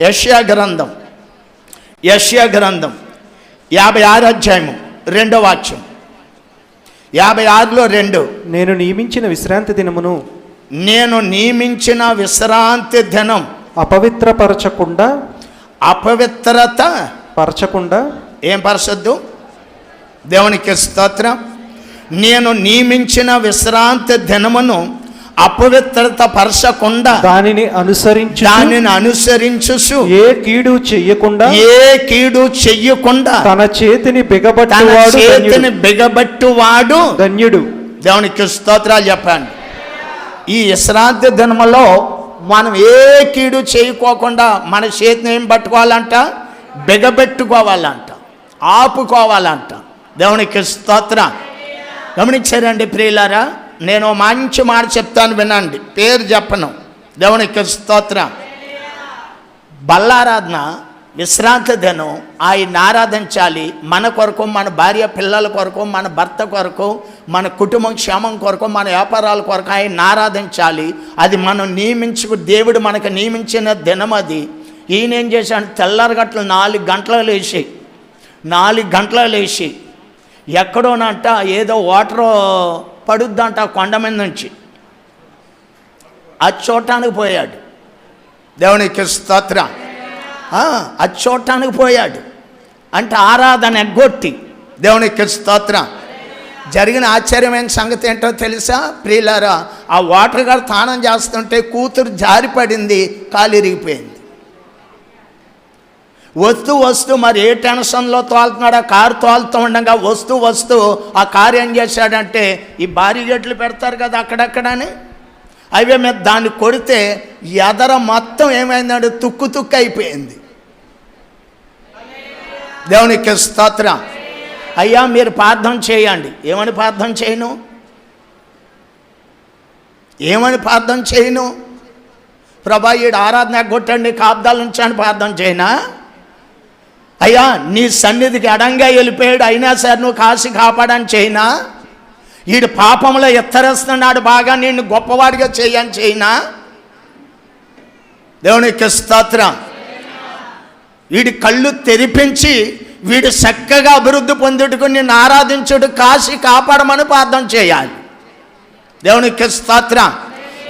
యెషయా గ్రంథం 56 అధ్యాయము 2వ వాక్యం. 56లో 2. నేను నియమించిన విశ్రాంతి దినమును అపవిత్రత పరచకుండా ఏం పరచొద్దు? దేవునికి స్తోత్రం. నేను నియమించిన విశ్రాంతి దినమును అపవిత్రత పరచకుండా దానిని అనుసరించు ఏ కీడు చెయ్యకుండా తన చేతిని బిగబట్టువాడు ధన్యుడు. దేవునికి స్తోత్రాలు చెప్పండి. ఈ విశ్రాంతి దినములో మనం ఏ కీడు చేయకోకుండా మన చేతిని ఏం పట్టుకోవాలంట? బిగబెట్టుకోవాలంట, ఆపుకోవాలంట. దేవునికి స్తోత్రం. గమనించారండి ప్రియులారా? నేను మంచి మాట చెప్తాను, వినండి. పేరు చెప్పను. దేవునికి స్తోత్రం. బల్లారాధన, విశ్రాంతి దినం ఆయన ఆరాధించాలి. మన కొరకు, మన భార్య పిల్లల కొరకు, మన భర్త కొరకు, మన కుటుంబం క్షేమం కొరకు, మన వ్యాపారాల కొరకు ఆయన ఆరాధించాలి. అది మనం దేవుడు మనకు నియమించిన దినం అది. ఈయన ఏం చేశాడు? తెల్లారగట్లు 4 గంటలు లేచి ఎక్కడోనంట ఏదో వాటర్ పడుద్దంట కొండ మీద నుంచి, అది చూడటానికి పోయాడు. దేవునికి స్తోత్రం. అది చూడటానికి పోయాడు అంటే ఆరాధన ఎగ్గొట్టి. దేవునికి స్తోత్రం. జరిగిన ఆశ్చర్యమైన సంగతి ఏంటో తెలుసా ప్రియులారా? ఆ వాటర్ గారు స్నానం చేస్తుంటే కూతురు జారిపడింది, కాలు ఇరిగిపోయింది. వస్తూ మరి ఏ టెన్షన్లో తోలుతున్నాడో కారు తోలుతూ ఉండగా వస్తూ ఆ కారు ఏం చేశాడంటే, ఈ భారీ గేట్లు పెడతారు కదా అక్కడక్కడని, అవే మీద దాన్ని కొడితే ఎదర మొత్తం ఏమైందంటే తుక్కు అయిపోయింది. దేవునికి స్తోత్రం. అయ్యా మీరు ప్రార్థన చేయండి. ఏమని ప్రార్థన చేయను? ప్రభా ఈడు ఆరాధన కొట్టండి, కాపుదాల నుంచి అని ప్రార్థన చేయనా? అయ్యా నీ సన్నిధికి అడంగా వెళ్ళిపోయాడు, అయినా సరే నువ్వు కాసి కాపాడని చేయనా? వీడు పాపంలో ఎత్తరేస్తున్నాడు, బాగా నిన్ను గొప్పవాడిగా చేయనా? దేవునికి స్తోత్రం. వీడి కళ్ళు తెరిపించి వీడు చక్కగా అభివృద్ధి పొందుటకు నిన్ను ఆరాధించుడు, కాసి కాపాడమని ప్రార్థన చేయాలి. దేవునికి స్తోత్రం.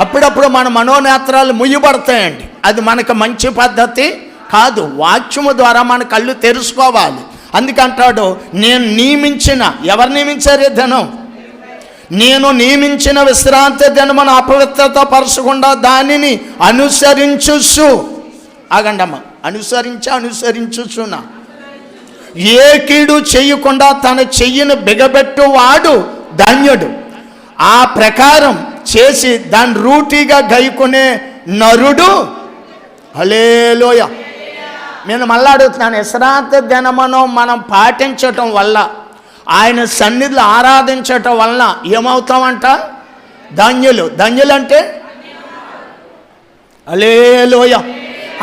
అప్పుడప్పుడు మన మనోనేత్రాలు ముయ్యబడతాయండి. అది మనకు మంచి పద్ధతి కాదు. వాక్యము ద్వారా మన కళ్ళు తెరుచుకోవాలి. అందుకంటాడు, నేను నియమించిన, ఎవరు నియమించారు ఈ దినం? నేను నియమించిన విశ్రాంతి దినమును అపవిత్రత పరచకుండా దానిని అనుసరించుచు. ఆగండమ్మ, అనుసరించుచున్నా. ఏ కీడు చెయ్యకుండా తన చెయ్యిని బిగబెట్టువాడు ధన్యుడు. ఆ ప్రకారం చేసి దాన్ని రూటీగా గైకొనే నరుడు. హల్లెలూయా. నేను మళ్ళీ అడుగుతున్నాను, విశ్రాంతి దినమును మనం పాటించటం వల్ల, ఆయన సన్నిధిలో ఆరాధించటం వలన ఏమవుతామంట? ధన్యులు అంటే హల్లెలూయా.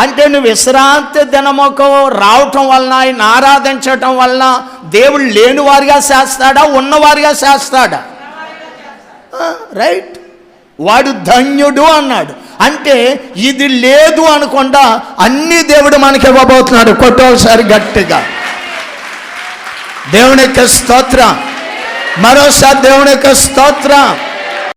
అంటే నువ్వు విశ్రాంతి దినముకు రావటం వలన, ఆయన ఆరాధించటం వలన దేవుడు లేనివారిగా చేస్తాడా, ఉన్నవారిగా చేస్తాడా? రైట్. వాడు ధన్యుడు అన్నాడు. అంటే ఇది లేదు అనకుండా అన్ని దేవుడు మనకి ఇవ్వబోతున్నాడు. కొట్టోసారి గట్టిగా దేవునికి స్తోత్రం. మరోసారి దేవునికి స్తోత్రం.